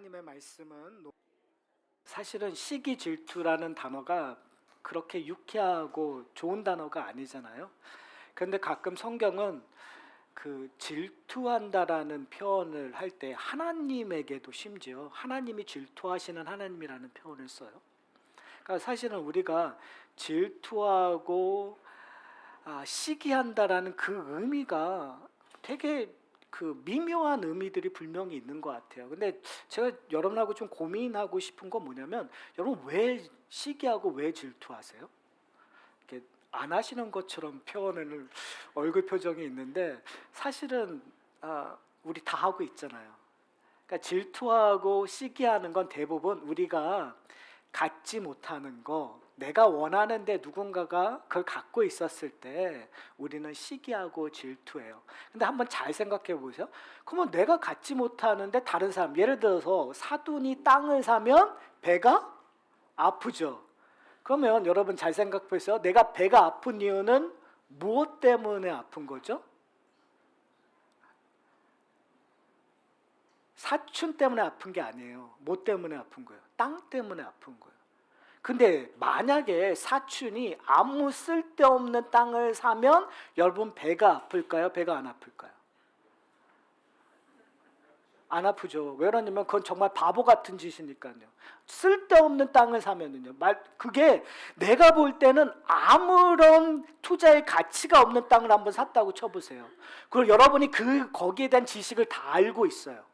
하나님의 말씀은 사실은 시기 질투라는 단어가 그렇게 유쾌하고 좋은 단어가 아니잖아요. 그런데 가끔 성경은 그 질투한다라는 표현을 할 때 하나님에게도 심지어 하나님이 질투하시는 하나님이라는 표현을 써요. 그러니까 사실은 우리가 질투하고 시기한다라는 그 의미가 되게 그 미묘한 의미들이 분명히 있는 것 같아요. 근데 제가 여러분하고 좀 고민하고 싶은 건 뭐냐면, 여러분 왜 시기하고 왜 질투하세요? 이렇게 안 하시는 것처럼 표현을 얼굴 표정이 있는데 사실은 우리 다 하고 있잖아요. 그러니까 질투하고 시기하는 건 대부분 우리가 갖지 못하는 거, 내가 원하는데 누군가가 그걸 갖고 있었을 때 우리는 시기하고 질투해요. 근데 한번 잘 생각해 보세요. 그러면 내가 갖지 못하는데 다른 사람, 예를 들어서 사돈이 땅을 사면 배가 아프죠. 그러면 여러분 잘 생각해 보세요. 내가 배가 아픈 이유는 무엇 때문에 아픈 거죠? 사춘 때문에 아픈 게 아니에요. 뭐 때문에 아픈 거예요? 땅 때문에 아픈 거예요. 근데 만약에 사춘이 아무 쓸데없는 땅을 사면 여러분 배가 아플까요? 배가 안 아플까요? 안 아프죠. 왜 그러냐면 그건 정말 바보 같은 짓이니까요. 쓸데없는 땅을 사면은요. 그게 내가 볼 때는 아무런 투자의 가치가 없는 땅을 한번 샀다고 쳐보세요. 그리고 여러분이 거기에 대한 지식을 다 알고 있어요.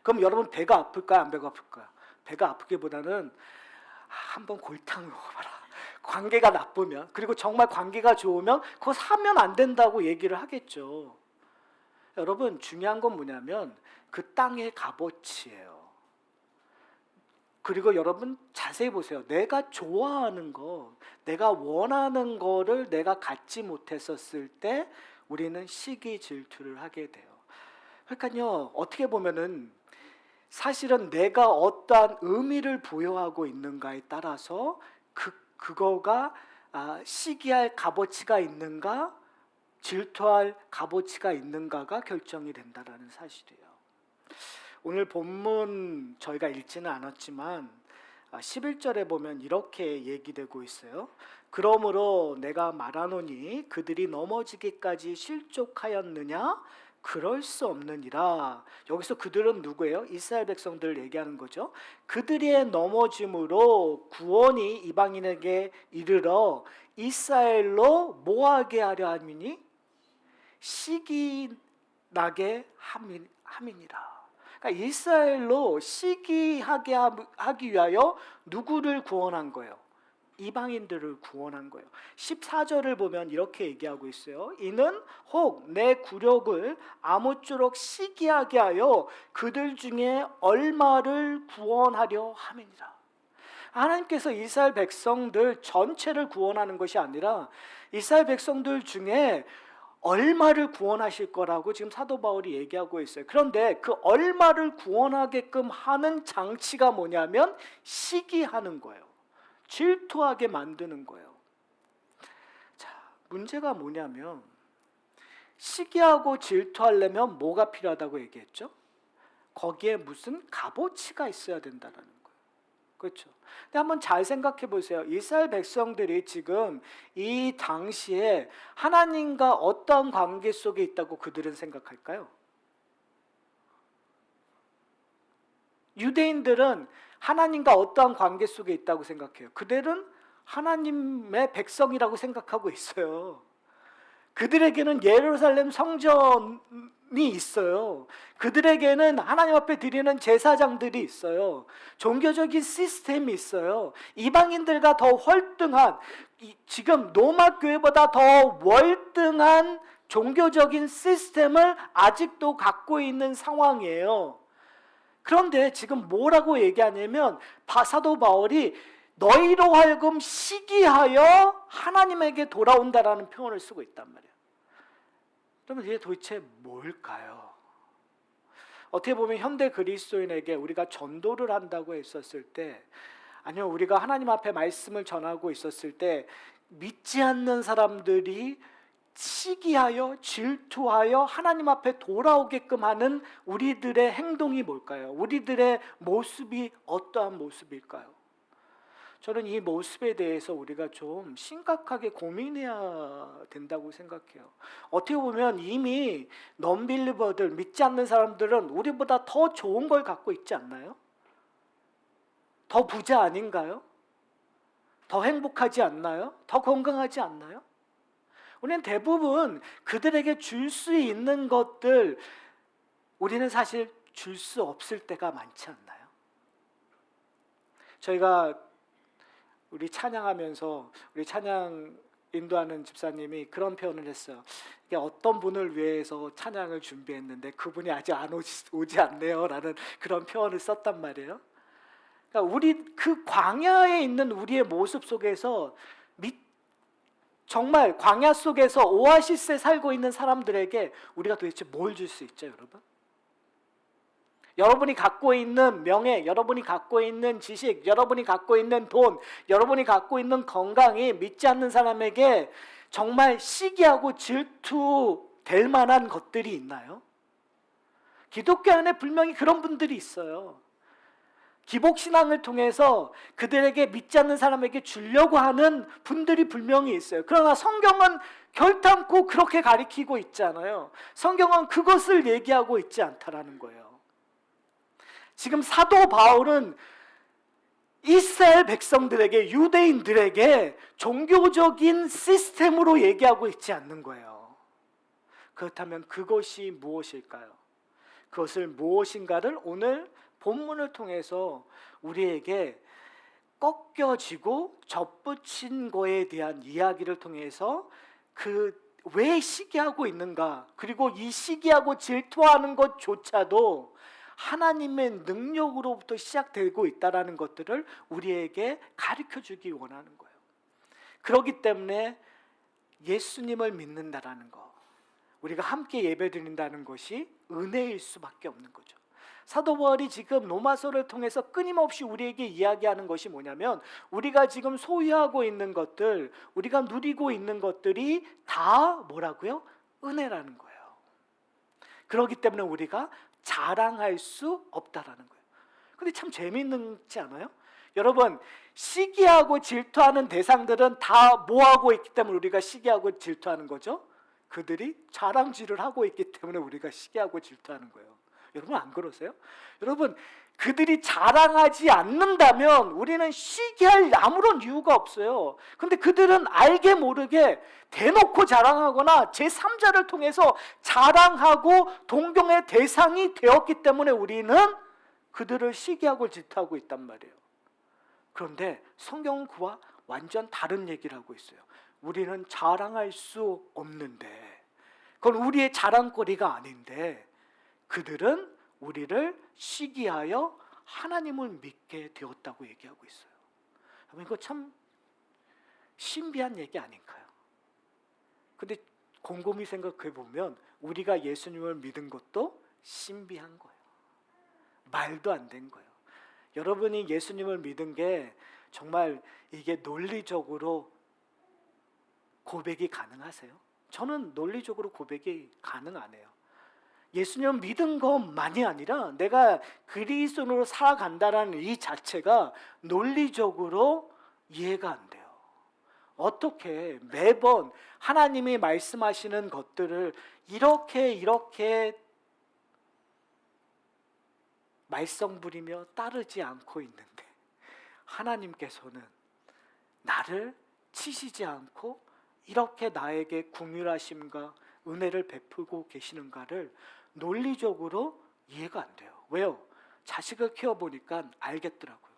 그럼 여러분 배가 아플까요? 안 배가 아플까요? 배가 아프기보다는 한번 골탕을 먹어봐라. 관계가 나쁘면, 그리고 정말 관계가 좋으면 그거 사면 안 된다고 얘기를 하겠죠. 여러분 중요한 건 뭐냐면 그 땅의 값어치예요. 그리고 여러분 자세히 보세요. 내가 좋아하는 거, 내가 원하는 거를 내가 갖지 못했었을 때 우리는 시기 질투를 하게 돼요. 그러니까요, 어떻게 보면은 사실은 내가 어떠한 의미를 부여하고 있는가에 따라서 그거가 시기할 값어치가 있는가, 질투할 값어치가 있는가가 결정이 된다라는 사실이에요. 오늘 본문 저희가 읽지는 않았지만 11절에 보면 이렇게 얘기되고 있어요. 그러므로 내가 말하노니 그들이 넘어지기까지 실족하였느냐? 그럴 수 없느니라. 여기서 그들은 누구예요? 이스라엘 백성들을 얘기하는 거죠. 그들의 넘어짐으로 구원이 이방인에게 이르러 이스라엘로 뭐하게 하려 함이니? 시기 나게 함이니라. 그러니까 이스라엘로 시기하게 하기 위하여 누구를 구원한 거예요? 이방인들을 구원한 거예요. 14절을 보면 이렇게 얘기하고 있어요. 이는 혹 내 굴욕을 아무쪼록 시기하게 하여 그들 중에 얼마를 구원하려 함이니라. 하나님께서 이스라엘 백성들 전체를 구원하는 것이 아니라 이스라엘 백성들 중에 얼마를 구원하실 거라고 지금 사도 바울이 얘기하고 있어요. 그런데 그 얼마를 구원하게끔 하는 장치가 뭐냐면 시기하는 거예요. 질투하게 만드는 거예요. 자, 문제가 뭐냐면 시기하고 질투하려면 뭐가 필요하다고 얘기했죠? 거기에 무슨 값어치가 있어야 된다는 거예요. 그렇죠? 근데 한번 잘 생각해 보세요. 이스라엘 백성들이 지금 이 당시에 하나님과 어떤 관계 속에 있다고 그들은 생각할까요? 유대인들은 하나님과 어떠한 관계 속에 있다고 생각해요? 그들은 하나님의 백성이라고 생각하고 있어요. 그들에게는 예루살렘 성전이 있어요. 그들에게는 하나님 앞에 드리는 제사장들이 있어요. 종교적인 시스템이 있어요. 이방인들과 더 월등한, 지금 로마 교회보다 더 월등한 종교적인 시스템을 아직도 갖고 있는 상황이에요. 그런데 지금 뭐라고 얘기하냐면 사도 바울이 너희로 하여금 시기하여 하나님에게 돌아온다라는 표현을 쓰고 있단 말이에요. 그러면 이게 도대체 뭘까요? 어떻게 보면 현대 그리스도인에게 우리가 전도를 한다고 했었을 때, 아니면 우리가 하나님 앞에 말씀을 전하고 있었을 때 믿지 않는 사람들이 시기하여 질투하여 하나님 앞에 돌아오게끔 하는 우리들의 행동이 뭘까요? 우리들의 모습이 어떠한 모습일까요? 저는 이 모습에 대해서 우리가 좀 심각하게 고민해야 된다고 생각해요. 어떻게 보면 이미 non-believer들, 믿지 않는 사람들은 우리보다 더 좋은 걸 갖고 있지 않나요? 더 부자 아닌가요? 더 행복하지 않나요? 더 건강하지 않나요? 우리는 대부분 그들에게 줄 수 있는 것들, 우리는 사실 줄 수 없을 때가 많지 않나요? 저희가 우리 찬양하면서 우리 찬양 인도하는 집사님이 그런 표현을 했어요. 이게 어떤 분을 위해서 찬양을 준비했는데 그분이 아직 안 오지 않네요 라는 그런 표현을 썼단 말이에요. 그러니까 우리 그 광야에 있는 우리의 모습 속에서 정말 광야 속에서 오아시스에 살고 있는 사람들에게 우리가 도대체 뭘 줄 수 있죠, 여러분? 여러분이 갖고 있는 명예, 여러분이 갖고 있는 지식, 여러분이 갖고 있는 돈, 여러분이 갖고 있는 건강이 믿지 않는 사람에게 정말 시기하고 질투될 만한 것들이 있나요? 기독교 안에 분명히 그런 분들이 있어요. 기복신앙을 통해서 그들에게 믿지 않는 사람에게 주려고 하는 분들이 분명히 있어요. 그러나 성경은 결단코 그렇게 가리키고 있잖아요. 성경은 그것을 얘기하고 있지 않다라는 거예요. 지금 사도 바울은 이스라엘 백성들에게, 유대인들에게 종교적인 시스템으로 얘기하고 있지 않는 거예요. 그렇다면 그것이 무엇일까요? 그것을 무엇인가를 오늘 본문을 통해서 우리에게 꺾여지고 접붙인 거에 대한 이야기를 통해서 왜 시기하고 있는가, 그리고 이 시기하고 질투하는 것조차도 하나님의 능력으로부터 시작되고 있다는 것들을 우리에게 가르쳐주기 원하는 거예요. 그렇기 때문에 예수님을 믿는다라는 것, 우리가 함께 예배드린다는 것이 은혜일 수밖에 없는 거죠. 사도 바울이 지금 로마서를 통해서 끊임없이 우리에게 이야기하는 것이 뭐냐면, 우리가 지금 소유하고 있는 것들, 우리가 누리고 있는 것들이 다 뭐라고요? 은혜라는 거예요. 그렇기 때문에 우리가 자랑할 수 없다라는 거예요. 근데 참 재미있지 않아요? 여러분, 시기하고 질투하는 대상들은 다 뭐하고 있기 때문에 우리가 시기하고 질투하는 거죠? 그들이 자랑질을 하고 있기 때문에 우리가 시기하고 질투하는 거예요. 여러분 안 그러세요? 여러분, 그들이 자랑하지 않는다면 우리는 시기할 아무런 이유가 없어요. 근데 그들은 알게 모르게 대놓고 자랑하거나 제3자를 통해서 자랑하고 동경의 대상이 되었기 때문에 우리는 그들을 시기하고 질투하고 있단 말이에요. 그런데 성경은 그와 완전 다른 얘기를 하고 있어요. 우리는 자랑할 수 없는데, 그건 우리의 자랑거리가 아닌데 그들은 우리를 시기하여 하나님을 믿게 되었다고 얘기하고 있어요. 이거 참 신비한 얘기 아닌가요? 근데 곰곰이 생각해 보면 우리가 예수님을 믿은 것도 신비한 거예요. 말도 안 된 거예요. 여러분이 예수님을 믿은 게 정말 이게 논리적으로 고백이 가능하세요? 저는 논리적으로 고백이 가능 안 해요. 예수님 믿은 것만이 아니라 내가 그리스도로 살아간다는 이 자체가 논리적으로 이해가 안 돼요. 어떻게 매번 하나님이 말씀하시는 것들을 이렇게 말썽 부리며 따르지 않고 있는데 하나님께서는 나를 치시지 않고 이렇게 나에게 긍휼하심과 은혜를 베풀고 계시는가를 논리적으로 이해가 안 돼요. 왜요? 자식을 키워보니까 알겠더라고요.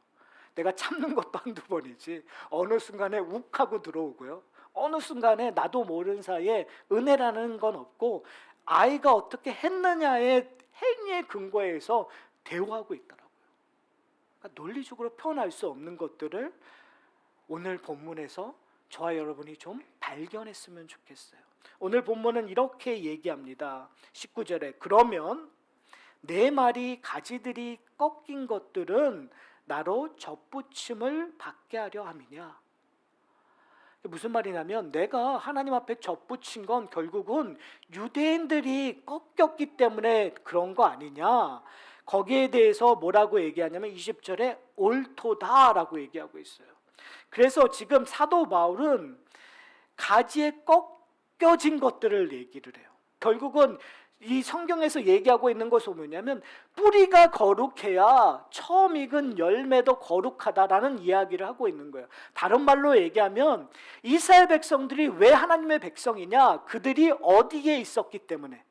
내가 참는 것도 한두 번이지 어느 순간에 욱하고 들어오고요, 어느 순간에 나도 모르는 사이에 은혜라는 건 없고 아이가 어떻게 했느냐의 행위의 근거에서 대우하고 있더라고요. 그러니까 논리적으로 표현할 수 없는 것들을 오늘 본문에서 저와 여러분이 좀 발견했으면 좋겠어요. 오늘 본문은 이렇게 얘기합니다. 19절에 그러면 내 말이 가지들이 꺾인 것들은 나로 접붙임을 받게 하려 함이냐. 무슨 말이냐면 내가 하나님 앞에 접붙인 건 결국은 유대인들이 꺾였기 때문에 그런 거 아니냐. 거기에 대해서 뭐라고 얘기하냐면 20절에 옳도다라고 얘기하고 있어요. 그래서 지금 사도 바울은 가지에 꺾여진 것들을 얘기를 해요. 결국은 이 성경에서 얘기하고 있는 것은 뭐냐면 뿌리가 거룩해야 처음 익은 열매도 거룩하다라는 이야기를 하고 있는 거예요. 다른 말로 얘기하면 이스라엘 백성들이 왜 하나님의 백성이냐? 그들이 어디에 있었기 때문에,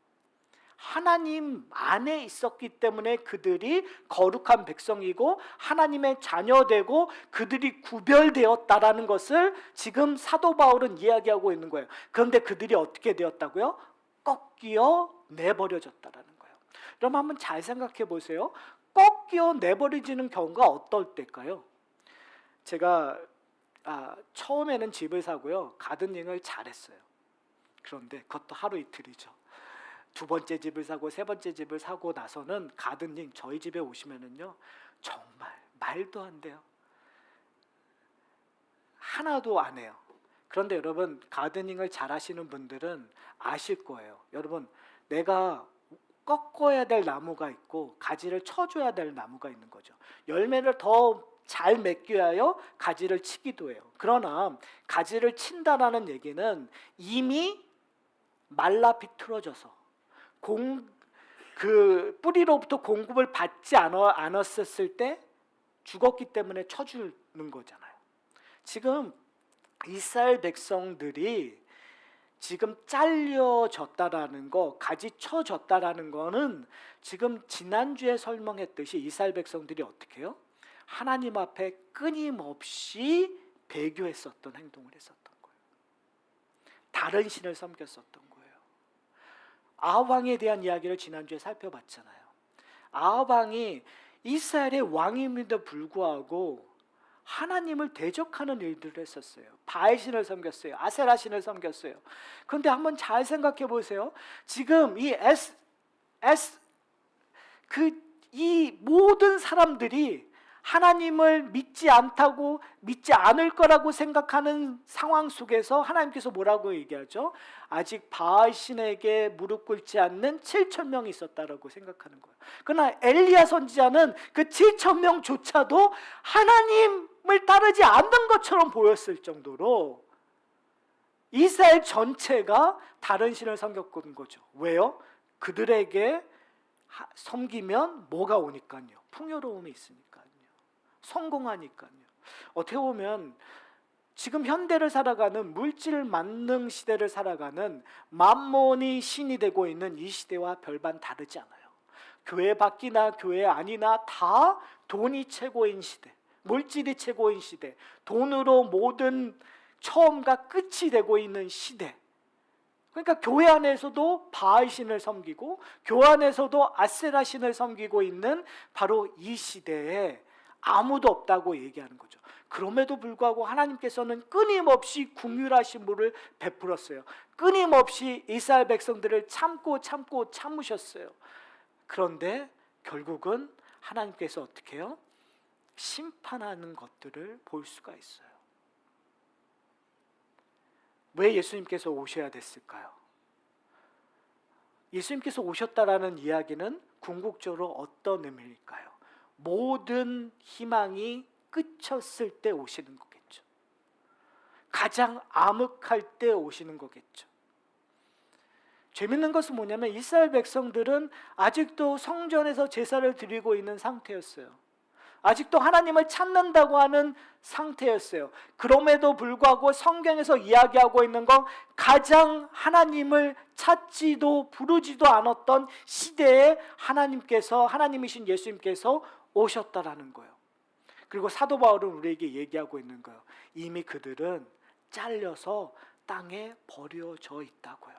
하나님 안에 있었기 때문에 그들이 거룩한 백성이고 하나님의 자녀되고 그들이 구별되었다라는 것을 지금 사도 바울은 이야기하고 있는 거예요. 그런데 그들이 어떻게 되었다고요? 꺾여 내버려졌다라는 거예요. 그럼 한번 잘 생각해 보세요. 꺾여 내버려지는 경우가 어떨 때일까요? 제가 처음에는 집을 사고요, 가드닝을 잘했어요. 그런데 그것도 하루 이틀이죠. 두 번째 집을 사고 세 번째 집을 사고 나서는 가드닝, 저희 집에 오시면은요 정말 말도 안 돼요. 하나도 안 해요. 그런데 여러분, 가드닝을 잘 하시는 분들은 아실 거예요. 여러분, 내가 꺾어야 될 나무가 있고 가지를 쳐줘야 될 나무가 있는 거죠. 열매를 더 잘 맺기 위하여 가지를 치기도 해요. 그러나 가지를 친다라는 얘기는 이미 말라 비틀어져서 그 뿌리로부터 공급을 받지 않았을 때 죽었기 때문에 쳐주는 거잖아요. 지금 이스라엘 백성들이 지금 잘려졌다라는 거, 가지 쳐졌다라는 거는 지금 지난주에 설명했듯이 이스라엘 백성들이 어떻게 해요? 하나님 앞에 끊임없이 배교했었던 행동을 했었던 거예요. 다른 신을 섬겼었던 거예요. 아합왕에 대한 이야기를 지난주에 살펴봤잖아요. 아합왕이 이스라엘의 왕임에도 불구하고 하나님을 대적하는 일들을 했었어요. 바알신을 섬겼어요. 아세라신을 섬겼어요. 그런데 한번 잘 생각해 보세요. 지금 이 모든 사람들이 하나님을 믿지 않다고, 믿지 않을 거라고 생각하는 상황 속에서 하나님께서 뭐라고 얘기하죠? 아직 바알신에게 무릎 꿇지 않는 7,000명이 있었다라고 생각하는 거예요. 그러나 엘리야 선지자는 그 7,000명조차도 하나님을 따르지 않는 것처럼 보였을 정도로 이스라엘 전체가 다른 신을 섬겼던 거죠. 왜요? 그들에게 섬기면 뭐가 오니까요? 풍요로움이 있으니까요. 성공하니까요. 어떻게 보면 지금 현대를 살아가는 물질 만능 시대를 살아가는 만몬이 신이 되고 있는 이 시대와 별반 다르지 않아요. 교회 밖이나 교회 안이나 다 돈이 최고인 시대, 물질이 최고인 시대, 돈으로 모든 처음과 끝이 되고 있는 시대. 그러니까 교회 안에서도 바알신을 섬기고 교회 안에서도 아세라신을 섬기고 있는 바로 이 시대에 아무도 없다고 얘기하는 거죠. 그럼에도 불구하고 하나님께서는 끊임없이 긍휼하신 물을 베풀었어요. 끊임없이 이스라엘 백성들을 참으셨어요. 그런데 결국은 하나님께서 어떻게 해요? 심판하는 것들을 볼 수가 있어요. 왜 예수님께서 오셔야 됐을까요? 예수님께서 오셨다라는 이야기는 궁극적으로 어떤 의미일까요? 모든 희망이 끝쳤을 때 오시는 거겠죠. 가장 암흑할 때 오시는 거겠죠. 재밌는 것은 뭐냐면 이스라엘 백성들은 아직도 성전에서 제사를 드리고 있는 상태였어요. 아직도 하나님을 찾는다고 하는 상태였어요. 그럼에도 불구하고 성경에서 이야기하고 있는 건 가장 하나님을 찾지도 부르지도 않았던 시대에 하나님이신 예수님께서 오셨다라는 거예요. 그리고 사도 바울은 우리에게 얘기하고 있는 거예요. 이미 그들은 잘려서 땅에 버려져 있다고요.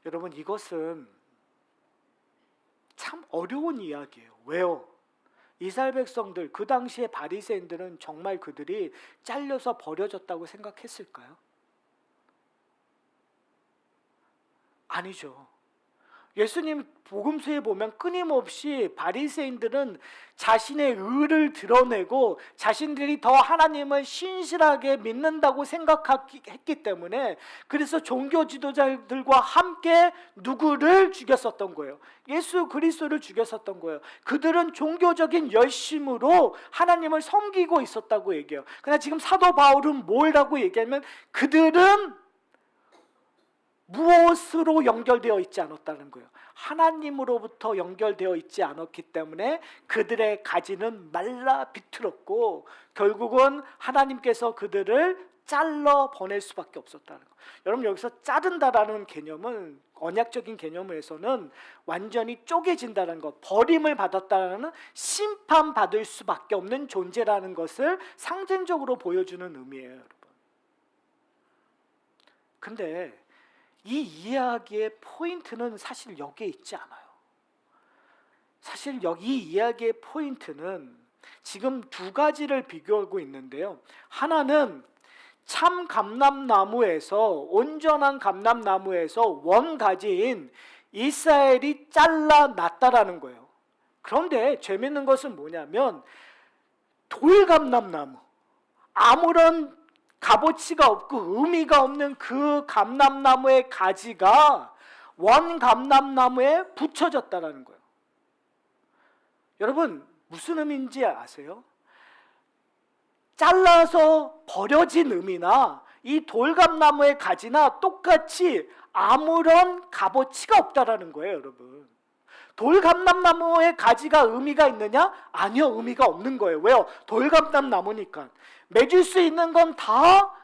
여러분, 이것은 참 어려운 이야기예요. 왜요? 이스라엘 백성들, 그 당시에 바리새인들은 정말 그들이 잘려서 버려졌다고 생각했을까요? 아니죠. 예수님 복음서에 보면 끊임없이 바리새인들은 자신의 의를 드러내고 자신들이 더 하나님을 신실하게 믿는다고 생각했기 때문에 그래서 종교 지도자들과 함께 누구를 죽였었던 거예요? 예수 그리스도를 죽였었던 거예요. 그들은 종교적인 열심으로 하나님을 섬기고 있었다고 얘기해요. 그러나 지금 사도 바울은 뭐라고 얘기하면 그들은 무엇으로 연결되어 있지 않았다는 거예요. 하나님으로부터 연결되어 있지 않았기 때문에 그들의 가지는 말라 비틀었고 결국은 하나님께서 그들을 잘라 보낼 수밖에 없었다는 거예요. 여러분 여기서 자른다라는 개념은 언약적인 개념에서는 완전히 쪼개진다는 것, 버림을 받았다는 심판받을 수밖에 없는 존재라는 것을 상징적으로 보여주는 의미예요, 여러분. 근데 이 이야기의 포인트는 사실 여기에 있지 않아요. 사실 이 이야기의 포인트는 지금 두 가지를 비교하고 있는데요. 하나는 참 감람나무에서 온전한 감람나무에서 원가지인 이스라엘이 잘라났다라는 거예요. 그런데 재밌는 것은 뭐냐면 돌감람나무, 아무런 값어치가 없고 의미가 없는 그 감람나무의 가지가 원 감람나무에 붙여졌다라는 거예요. 여러분 무슨 의미인지 아세요? 잘라서 버려진 의미나 이 돌감나무의 가지나 똑같이 아무런 값어치가 없다라는 거예요, 여러분. 돌감람나무의 가지가 의미가 있느냐? 아니요, 의미가 없는 거예요. 왜요? 돌감람나무니까. 맺을 수 있는 건 다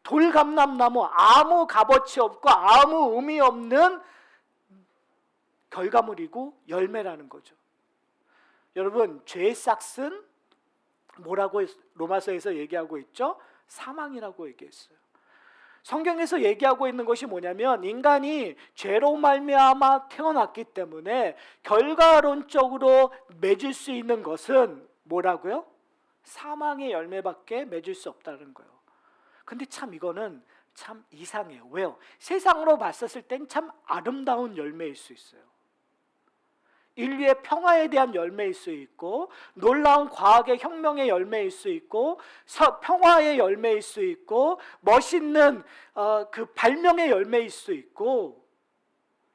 돌감람나무, 아무 값어치 없고 아무 의미 없는 결과물이고 열매라는 거죠. 여러분 죄의 싹은 뭐라고 로마서에서 얘기하고 있죠? 사망이라고 얘기했어요. 성경에서 얘기하고 있는 것이 뭐냐면 인간이 죄로 말미암아 태어났기 때문에 결과론적으로 맺을 수 있는 것은 뭐라고요? 사망의 열매밖에 맺을 수 없다는 거예요. 근데 참 이거는 참 이상해요. 왜요? 세상으로 봤었을 땐 참 아름다운 열매일 수 있어요. 인류의 평화에 대한 열매일 수 있고 놀라운 과학의 혁명의 열매일 수 있고 평화의 열매일 수 있고 멋있는 그 발명의 열매일 수 있고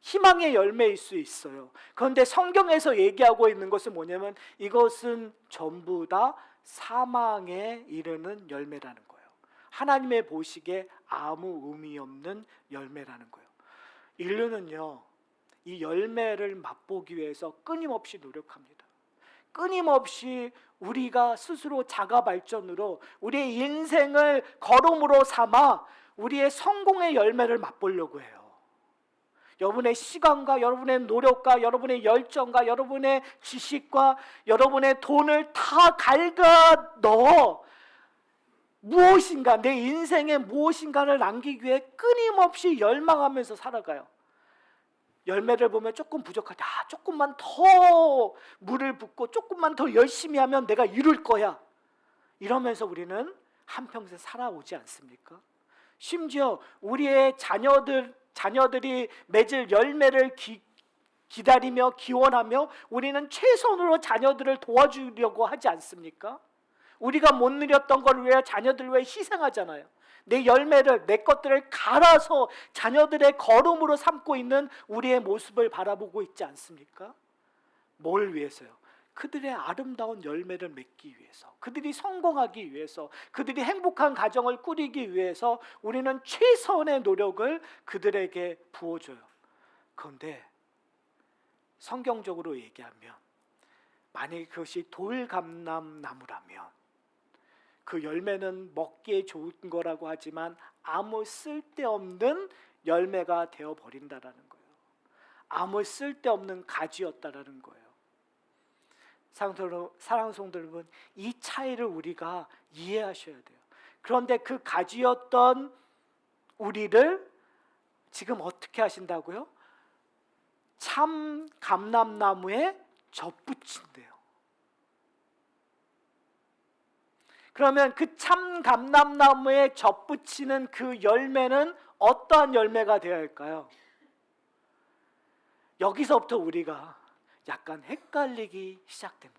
희망의 열매일 수 있어요. 그런데 성경에서 얘기하고 있는 것은 뭐냐면 이것은 전부 다 사망에 이르는 열매라는 거예요. 하나님의 보시기에 아무 의미 없는 열매라는 거예요. 인류는요 이 열매를 맛보기 위해서 끊임없이 노력합니다. 끊임없이 우리가 스스로 자가 발전으로 우리의 인생을 걸음으로 삼아 우리의 성공의 열매를 맛보려고 해요. 여러분의 시간과 여러분의 노력과 여러분의 열정과 여러분의 지식과 여러분의 돈을 다 갉아 넣어 무엇인가 내 인생에 무엇인가를 남기기 위해 끊임없이 열망하면서 살아가요. 열매를 보면 조금 부족하다. 조금만 더 물을 붓고 조금만 더 열심히 하면 내가 이룰 거야. 이러면서 우리는 한평생 살아오지 않습니까? 심지어 우리의 자녀들이 맺을 열매를 기다리며 기원하며 우리는 최선으로 자녀들을 도와주려고 하지 않습니까? 우리가 못 누렸던 걸 위해 자녀들을 위해 희생하잖아요. 내 열매를 내 것들을 갈아서 자녀들의 걸음으로 삼고 있는 우리의 모습을 바라보고 있지 않습니까? 뭘 위해서요? 그들의 아름다운 열매를 맺기 위해서, 그들이 성공하기 위해서, 그들이 행복한 가정을 꾸리기 위해서 우리는 최선의 노력을 그들에게 부어줘요. 그런데 성경적으로 얘기하면 만약에 그것이 돌감람나무라면 그 열매는 먹기에 좋은 거라고 하지만 아무 쓸데없는 열매가 되어버린다라는 거예요. 아무 쓸데없는 가지였다라는 거예요. 사랑하는 성도 여러분, 이 차이를 우리가 이해하셔야 돼요. 그런데 그 가지였던 우리를 지금 어떻게 하신다고요? 참 감람나무에 접붙인대요. 그러면 그 참 감람나무에 접붙이는 그 열매는 어떠한 열매가 되어야 할까요? 여기서부터 우리가 약간 헷갈리기 시작됩니다.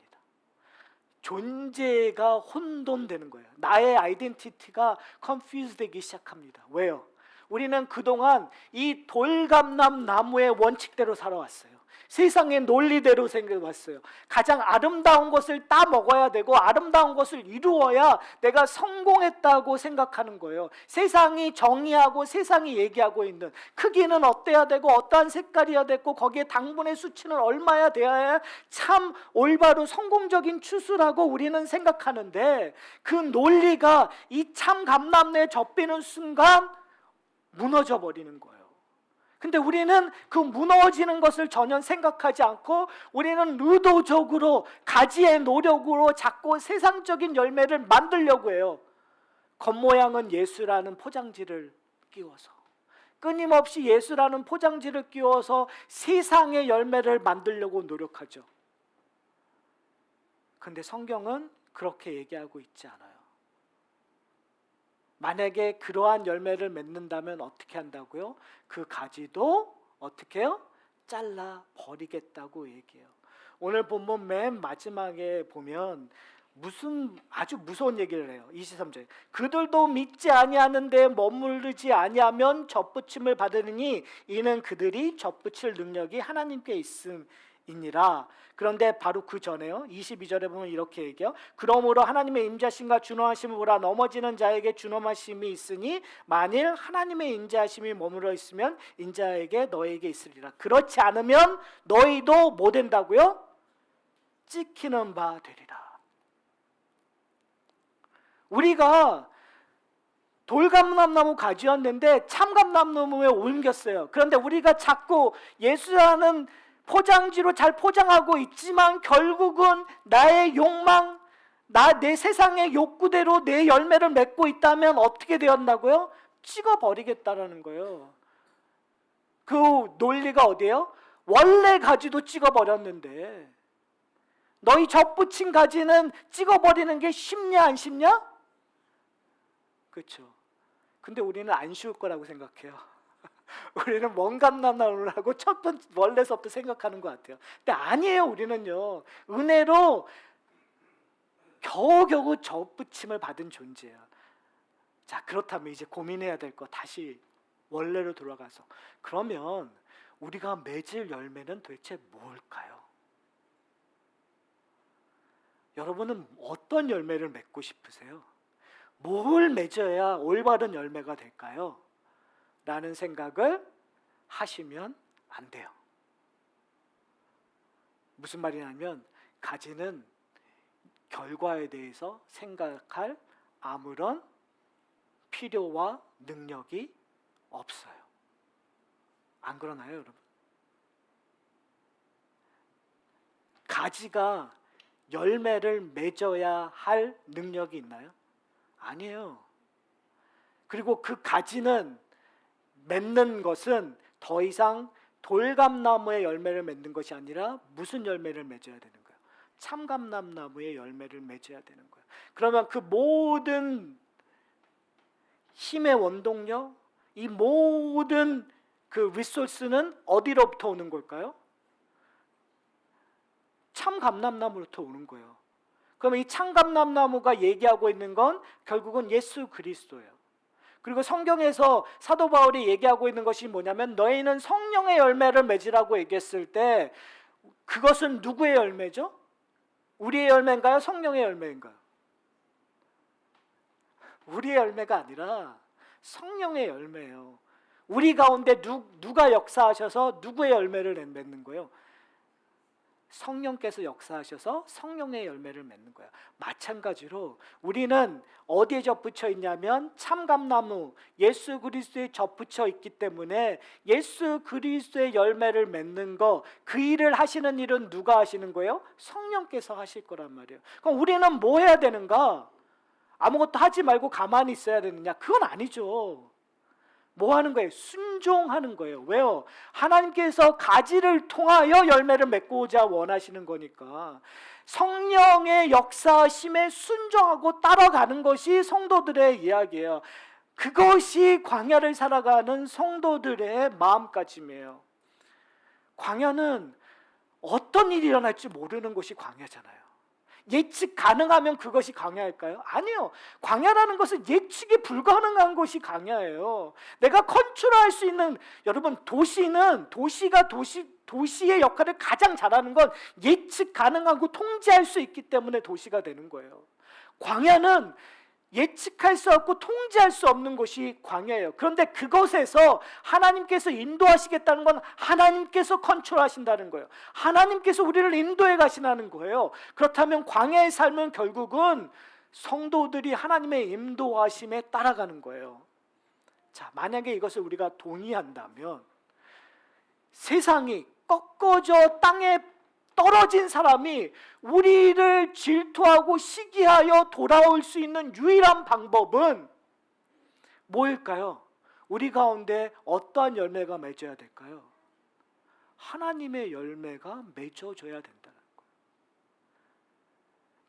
존재가 혼돈되는 거예요. 나의 아이덴티티가 컨퓨즈 되기 시작합니다. 왜요? 우리는 그동안 이 돌감람 나무의 원칙대로 살아왔어요. 세상의 논리대로 생각해왔어요. 가장 아름다운 것을 따 먹어야 되고 아름다운 것을 이루어야 내가 성공했다고 생각하는 거예요. 세상이 정의하고 세상이 얘기하고 있는 크기는 어때야 되고 어떠한 색깔이어야 되고 거기에 당분의 수치는 얼마야 돼야 참 올바로 성공적인 추수라고 우리는 생각하는데, 그 논리가 이 참 감람나무에 접히는 순간 무너져 버리는 거예요. 근데 우리는 그 무너지는 것을 전혀 생각하지 않고 우리는 의도적으로 가지의 노력으로 자꾸 세상적인 열매를 만들려고 해요. 겉모양은 예수라는 포장지를 끼워서, 끊임없이 예수라는 포장지를 끼워서 세상의 열매를 만들려고 노력하죠. 근데 성경은 그렇게 얘기하고 있지 않아요. 만약에 그러한 열매를 맺는다면 어떻게 한다고요? 그 가지도 어떻게 해요? 잘라 버리겠다고 얘기해요. 오늘 본문 맨 마지막에 보면 아주 무서운 얘기를 해요. 23절. 그들도 믿지 아니하는데 머무르지 아니하면 접붙임을 받으니 이는 그들이 접붙일 능력이 하나님께 있음이니라. 그런데 바로 그 전에요. 22절에 보면 이렇게 얘기해요. 그러므로 하나님의 임자심과 준엄하심을 보라. 넘어지는 자에게 준엄하심이 있으니 만일 하나님의 임자심이 머물러 있으면 인자에게 너에게 있으리라. 그렇지 않으면 너희도 뭐 된다고요? 찍히는 바 되리라. 우리가 돌감람나무 가지였는데 참감람나무에 옮겼어요. 그런데 우리가 자꾸 예수라는 포장지로 잘 포장하고 있지만 결국은 나의 욕망, 내 세상의 욕구대로 내 열매를 맺고 있다면 어떻게 되었나고요? 찍어버리겠다라는 거예요. 그 논리가 어디예요? 원래 가지도 찍어버렸는데 너희 접붙인 가지는 찍어버리는 게 쉽냐 안 쉽냐? 그렇죠. 근데 우리는 안 쉬울 거라고 생각해요. 우리는 먼 감람나무라고 첫 번째 원래서부터 생각하는 것 같아요. 근데 아니에요. 우리는요, 은혜로 겨우겨우 접붙임을 받은 존재예요. 자, 그렇다면 이제 고민해야 될 거 다시 원래로 돌아가서, 그러면 우리가 맺을 열매는 도대체 뭘까요? 여러분은 어떤 열매를 맺고 싶으세요? 뭘 맺어야 올바른 열매가 될까요? 라는 생각을 하시면 안 돼요. 무슨 말이냐면 가지는 결과에 대해서 생각할 아무런 필요와 능력이 없어요. 안 그러나요, 여러분? 가지가 열매를 맺어야 할 능력이 있나요? 아니에요. 그리고 그 가지는 맺는 것은 더 이상 돌감나무의 열매를 맺는 것이 아니라 무슨 열매를 맺어야 되는 거예요? 참감람나무의 열매를 맺어야 되는 거예요. 그러면 그 모든 힘의 원동력, 이 모든 그 리소스는 어디로부터 오는 걸까요? 참감람나무로부터 오는 거예요. 그러면 이 참감람나무가 얘기하고 있는 건 결국은 예수 그리스도예요. 그리고 성경에서 사도 바울이 얘기하고 있는 것이 뭐냐면 너희는 성령의 열매를 맺으라고 얘기했을 때 그것은 누구의 열매죠? 우리의 열매인가요? 성령의 열매인가요? 우리의 열매가 아니라 성령의 열매예요. 우리 가운데 누가 역사하셔서 누구의 열매를 맺는 거예요? 성령께서 역사하셔서 성령의 열매를 맺는 거예요. 마찬가지로 우리는 어디에 접붙여 있냐면 참감나무 예수 그리스도에 접붙여 있기 때문에 예수 그리스도의 열매를 맺는 거, 그 일을 하시는 일은 누가 하시는 거예요? 성령께서 하실 거란 말이에요. 그럼 우리는 뭐 해야 되는가? 아무것도 하지 말고 가만히 있어야 되느냐? 그건 아니죠. 뭐 하는 거예요? 순종하는 거예요. 왜요? 하나님께서 가지를 통하여 열매를 맺고자 원하시는 거니까. 성령의 역사심에 순종하고 따라가는 것이 성도들의 이야기예요. 그것이 광야를 살아가는 성도들의 마음가짐이에요. 광야는 어떤 일이 일어날지 모르는 곳이 광야잖아요. 예측 가능하면 그것이 광야일까요? 아니요. 광야라는 것은 예측이 불가능한 곳이 광야예요. 내가 컨트롤할 수 있는, 여러분, 도시의 역할을 가장 잘하는 건 예측 가능하고 통제할 수 있기 때문에 도시가 되는 거예요. 광야는 예측할 수 없고 통제할 수 없는 곳이 광야예요. 그런데 그것에서 하나님께서 인도하시겠다는 건 하나님께서 컨트롤하신다는 거예요. 하나님께서 우리를 인도해 가시는 거예요. 그렇다면 광야의 삶은 결국은 성도들이 하나님의 인도하심에 따라가는 거예요. 자, 만약에 이것을 우리가 동의한다면 세상이 꺾어져 땅에 떨어진 사람이 우리를 질투하고 시기하여 돌아올 수 있는 유일한 방법은 뭐일까요? 우리 가운데 어떠한 열매가 맺어야 될까요? 하나님의 열매가 맺어져야 된다는 거예요.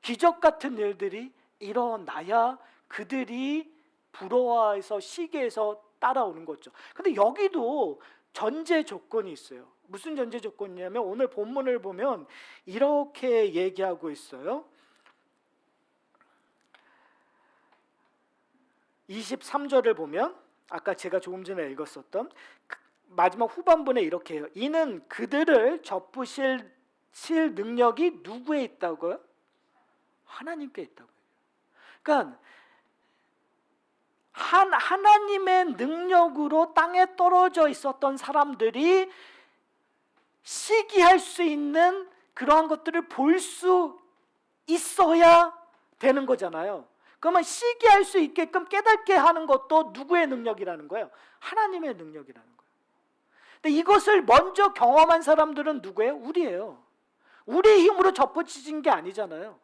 기적 같은 일들이 일어나야 그들이 부러워해서 시기해서 따라오는 거죠. 근데 여기도 전제 조건이 있어요. 무슨 전제 조건이냐면 오늘 본문을 보면 이렇게 얘기하고 있어요. 23절을 보면 아까 제가 조금 전에 읽었었던 마지막 후반부에 이렇게 해요. 이는 그들을 접으실 능력이 누구에 있다고요? 하나님께 있다고요. 그러니까 하나님의 능력으로 땅에 떨어져 있었던 사람들이 시기할 수 있는 그러한 것들을 볼 수 있어야 되는 거잖아요. 그러면 시기할 수 있게끔 깨닫게 하는 것도 누구의 능력이라는 거예요? 하나님의 능력이라는 거예요. 근데 이것을 먼저 경험한 사람들은 누구예요? 우리예요. 우리의 힘으로 접붙이신 게 아니잖아요.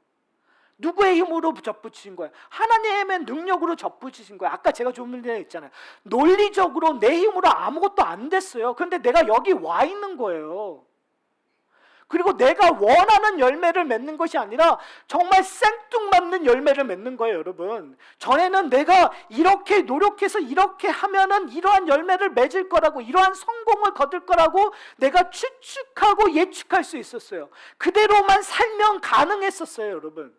누구의 힘으로 접붙이신 거예요? 하나님의 능력으로 접붙이신 거예요. 아까 제가 조금 전에 했잖아요. 논리적으로 내 힘으로 아무것도 안 됐어요. 그런데 내가 여기 와 있는 거예요. 그리고 내가 원하는 열매를 맺는 것이 아니라 정말 생뚱맞는 열매를 맺는 거예요, 여러분. 전에는 내가 이렇게 노력해서 이렇게 하면은 이러한 열매를 맺을 거라고, 이러한 성공을 거둘 거라고 내가 추측하고 예측할 수 있었어요. 그대로만 살면 가능했었어요, 여러분.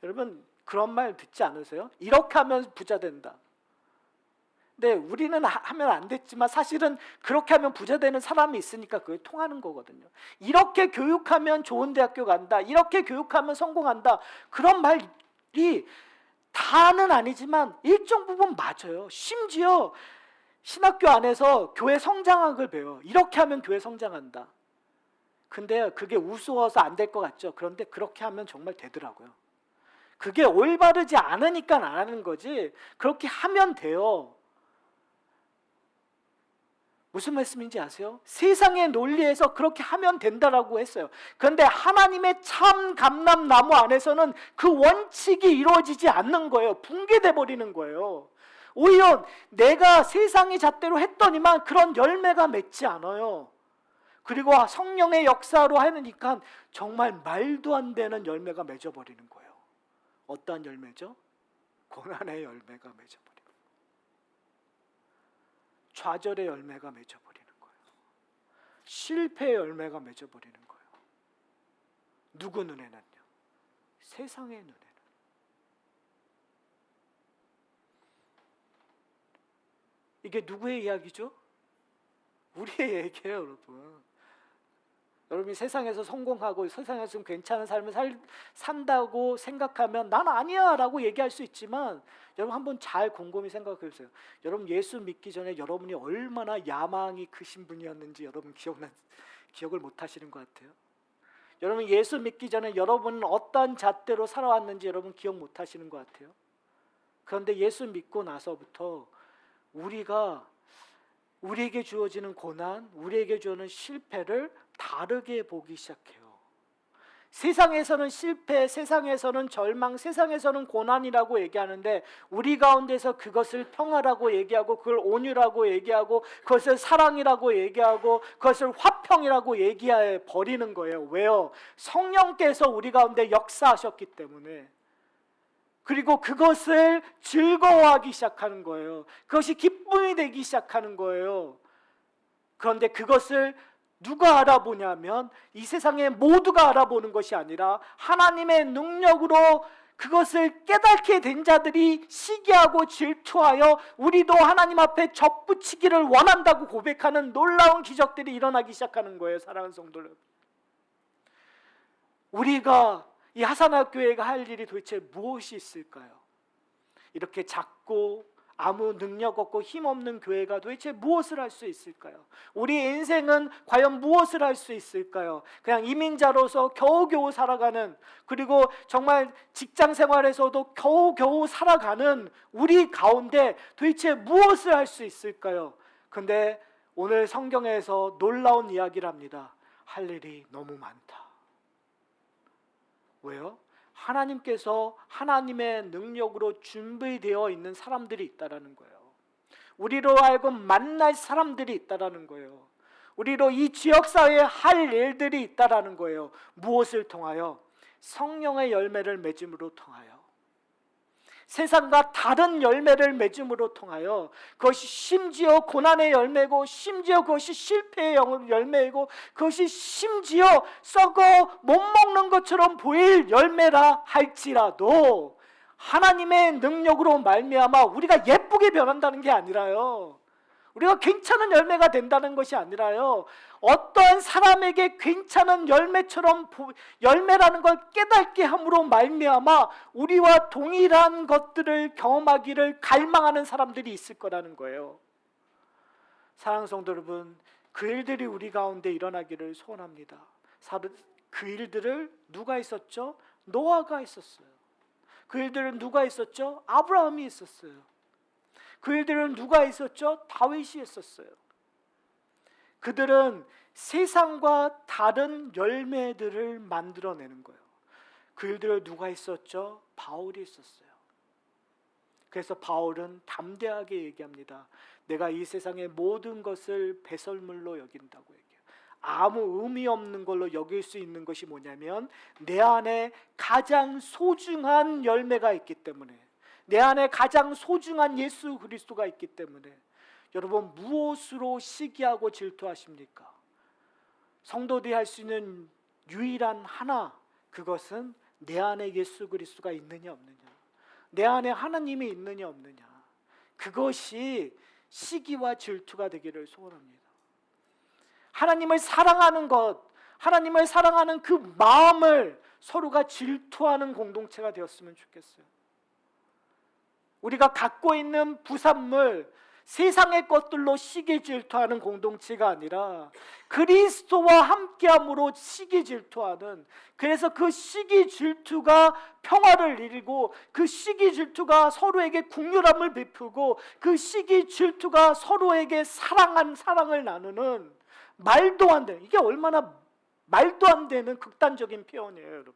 여러분 그런 말 듣지 않으세요? 이렇게 하면 부자 된다. 근데 우리는 하면 안 됐지만 사실은 그렇게 하면 부자 되는 사람이 있으니까 그게 통하는 거거든요. 이렇게 교육하면 좋은 대학교 간다. 이렇게 교육하면 성공한다. 그런 말이 다는 아니지만 일정 부분 맞아요. 심지어 신학교 안에서 교회 성장학을 배워요. 이렇게 하면 교회 성장한다. 근데 그게 우스워서 안 될 것 같죠. 그런데 그렇게 하면 정말 되더라고요. 그게 올바르지 않으니까 안 하는 거지 그렇게 하면 돼요. 무슨 말씀인지 아세요? 세상의 논리에서 그렇게 하면 된다라고 했어요. 그런데 하나님의 참 감람나무 안에서는 그 원칙이 이루어지지 않는 거예요. 붕괴돼 버리는 거예요. 오히려 내가 세상의 잣대로 했더니만 그런 열매가 맺지 않아요. 그리고 성령의 역사로 하니까 정말 말도 안 되는 열매가 맺어버리는 거예요. 어떠한 열매죠? 고난의 열매가 맺어버리고 좌절의 열매가 맺어버리는 거예요. 실패의 열매가 맺어버리는 거예요. 누구 눈에는요? 세상의 눈에는. 이게 누구의 이야기죠? 우리의 얘기예요, 여러분. 여러분이 세상에서 성공하고 세상에서 괜찮은 삶을 산다고 생각하면 난 아니야 라고 얘기할 수 있지만 여러분 한번 잘 곰곰이 생각해 보세요. 여러분 예수 믿기 전에 여러분이 얼마나 야망이 크신 분이었는지 여러분 기억을 못 하시는 것 같아요. 여러분 예수 믿기 전에 여러분은 어떤 잣대로 살아왔는지 여러분 기억 못 하시는 것 같아요. 그런데 예수 믿고 나서부터 우리에게 주어지는 고난, 우리에게 주어지는 실패를 다르게 보기 시작해요. 세상에서는 실패, 세상에서는 절망, 세상에서는 고난이라고 얘기하는데 우리 가운데서 그것을 평화라고 얘기하고 그걸 온유라고 얘기하고 그것을 사랑이라고 얘기하고 그것을 화평이라고 얘기해 버리는 거예요. 왜요? 성령께서 우리 가운데 역사하셨기 때문에. 그리고 그것을 즐거워하기 시작하는 거예요. 그것이 기쁨이 되기 시작하는 거예요. 그런데 그것을 누가 알아보냐면 이 세상에 모두가 알아보는 것이 아니라 하나님의 능력으로 그것을 깨닫게 된 자들이 시기하고 질투하여 우리도 하나님 앞에 접붙이기를 원한다고 고백하는 놀라운 기적들이 일어나기 시작하는 거예요. 사랑하는 성도 여러분, 우리가 이 하산학교회가 할 일이 도대체 무엇이 있을까요? 이렇게 작고 아무 능력 없고 힘없는 교회가 도대체 무엇을 할 수 있을까요? 우리 인생은 과연 무엇을 할 수 있을까요? 그냥 이민자로서 겨우겨우 살아가는, 그리고 정말 직장 생활에서도 겨우겨우 살아가는 우리 가운데 도대체 무엇을 할 수 있을까요? 근데 오늘 성경에서 놀라운 이야기를 합니다. 할 일이 너무 많다. 왜요? 하나님께서 하나님의 능력으로 준비되어 있는 사람들이 있다라는 거예요. 우리로 하여금 만날 사람들이 있다라는 거예요. 우리로 이 지역사회에 할 일들이 있다라는 거예요. 무엇을 통하여? 성령의 열매를 맺음으로 통하여, 세상과 다른 열매를 맺음으로 통하여, 그것이 심지어 고난의 열매고, 심지어 그것이 실패의 열매이고, 그것이 심지어 썩어 못 먹는 것처럼 보일 열매라 할지라도 하나님의 능력으로 말미암아 우리가 예쁘게 변한다는 게 아니라요, 우리가 괜찮은 열매가 된다는 것이 아니라요, 어떠한 사람에게 괜찮은 열매처럼 열매라는 걸 깨닫게 함으로 말미암아 우리와 동일한 것들을 경험하기를 갈망하는 사람들이 있을 거라는 거예요. 사랑하는 성도 여러분, 그 일들이 우리 가운데 일어나기를 소원합니다. 그 일들을 누가 있었죠? 노아가 있었어요. 그 일들은 누가 있었죠? 아브라함이 있었어요. 그 일들은 누가 있었죠? 다윗이 있었어요. 그들은 세상과 다른 열매들을 만들어내는 거예요. 그 일들을 누가 있었죠? 바울이 있었어요. 그래서 바울은 담대하게 얘기합니다. 내가 이 세상의 모든 것을 배설물로 여긴다고 얘기해요. 아무 의미 없는 걸로 여길 수 있는 것이 뭐냐면 내 안에 가장 소중한 열매가 있기 때문에, 내 안에 가장 소중한 예수 그리스도가 있기 때문에. 여러분, 무엇으로 시기하고 질투하십니까? 성도들이 할 수 있는 유일한 하나, 그것은 내 안에 예수 그리스도가 있느냐 없느냐, 내 안에 하나님이 있느냐 없느냐, 그것이 시기와 질투가 되기를 소원합니다. 하나님을 사랑하는 것, 하나님을 사랑하는 그 마음을 서로가 질투하는 공동체가 되었으면 좋겠어요. 우리가 갖고 있는 부산물, 세상의 것들로 시기 질투하는 공동체가 아니라 그리스도와 함께함으로 시기 질투하는, 그래서 그 시기 질투가 평화를 이루고, 그 시기 질투가 서로에게 긍휼함을 베푸고, 그 시기 질투가 서로에게 사랑을 나누는, 말도 안 되는, 이게 얼마나 말도 안 되는 극단적인 표현이에요, 여러분.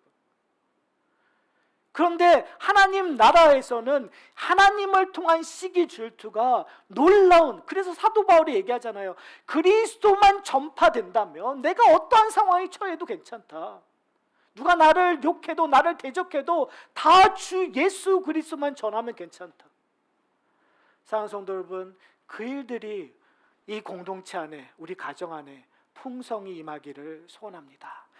그런데 하나님 나라에서는 하나님을 통한 시기 질투가 놀라운, 그래서 사도 바울이 얘기하잖아요. 그리스도만 전파된다면 내가 어떠한 상황에 처해도 괜찮다. 누가 나를 욕해도 나를 대적해도 다 주 예수 그리스도만 전하면 괜찮다. 사랑하는 성도 여러분, 그 일들이 이 공동체 안에, 우리 가정 안에 풍성히 임하기를 소원합니다.